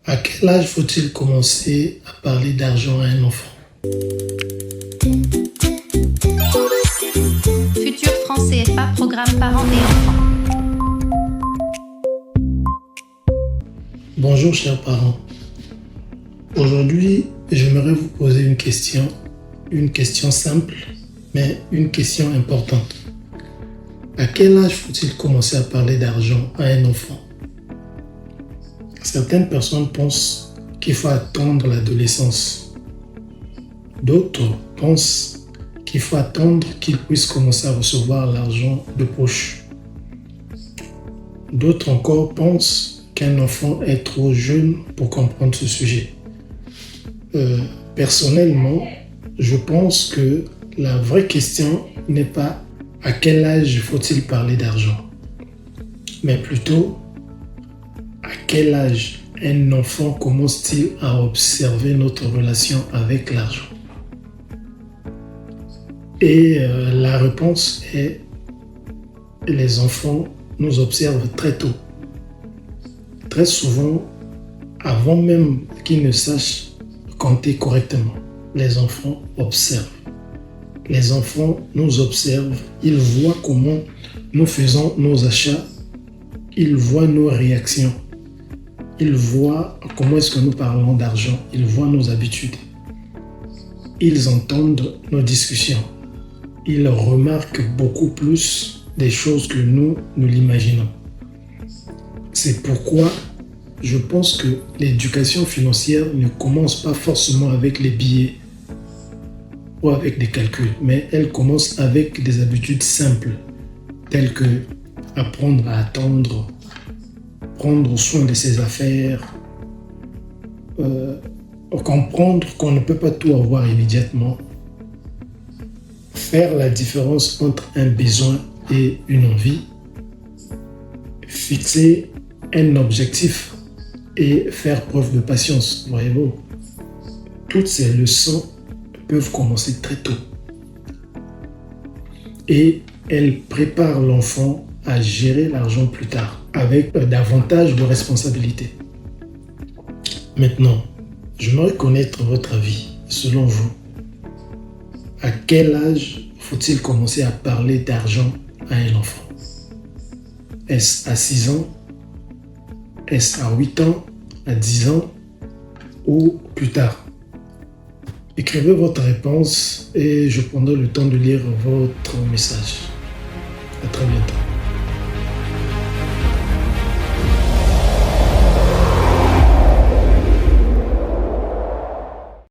À quel âge faut-il commencer à parler d'argent à un enfant? Futur franc CFA, programme parents et enfants. Bonjour chers parents. Aujourd'hui, j'aimerais vous poser une question simple, mais une question importante. À quel âge faut-il commencer à parler d'argent à un enfant? Certaines personnes pensent qu'il faut attendre l'adolescence. D'autres pensent qu'il faut attendre qu'il puisse commencer à recevoir l'argent de poche. D'autres encore pensent qu'un enfant est trop jeune pour comprendre ce sujet. Personnellement, je pense que la vraie question n'est pas à quel âge faut-il parler d'argent, mais plutôt à quel âge un enfant commence-t-il à observer notre relation avec l'argent? Et la réponse est: les enfants nous observent très tôt. Très souvent, avant même qu'ils ne sachent compter correctement, les enfants observent. Les enfants nous observent, ils voient comment nous faisons nos achats, ils voient nos réactions, ils voient comment est-ce que nous parlons d'argent, ils voient nos habitudes, ils entendent nos discussions, ils remarquent beaucoup plus des choses que nous l'imaginons. C'est pourquoi je pense que l'éducation financière ne commence pas forcément avec les billets ou avec des calculs, mais elle commence avec des habitudes simples, telles que apprendre à attendre, prendre soin de ses affaires, comprendre qu'on ne peut pas tout avoir immédiatement, faire la différence entre un besoin et une envie, fixer un objectif et faire preuve de patience. Voyez-vous, toutes ces leçons peuvent commencer très tôt et elles préparent l'enfant à gérer l'argent plus tard avec davantage de responsabilités. Maintenant, j'aimerais connaître votre avis. Selon vous, à quel âge faut-il commencer à parler d'argent à un enfant? Est-ce à 6 ans? Est-ce à 8 ans? À 10 ans? Ou plus tard? Écrivez votre réponse et je prendrai le temps de lire votre message. À très bientôt.